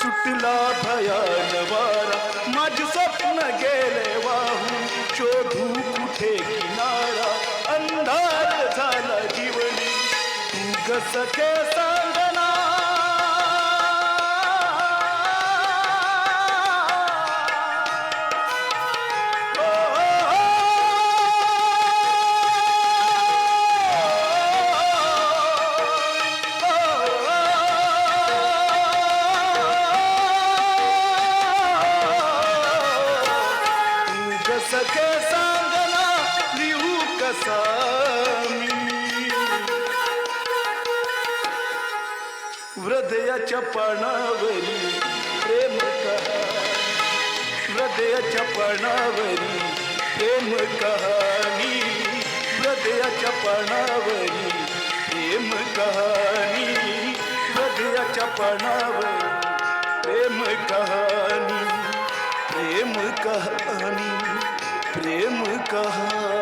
सुटला भयान वारा माझे स्वप्न गेले वाहून शोधू कुठे किनारा अंधार झाला जीवनी तू सखे सांगना सखे सांगना लिहू कसा मी हृदयाच्या पानावरी प्रेम कहाणी हृदयाच्या पानावरी प्रेम कहाणी हृदयाच्या पानावरी प्रेम कहाणी हृदयाच्या पानावरी प्रेम कहाणी प्रेम कहाणी प्रेम कहाणी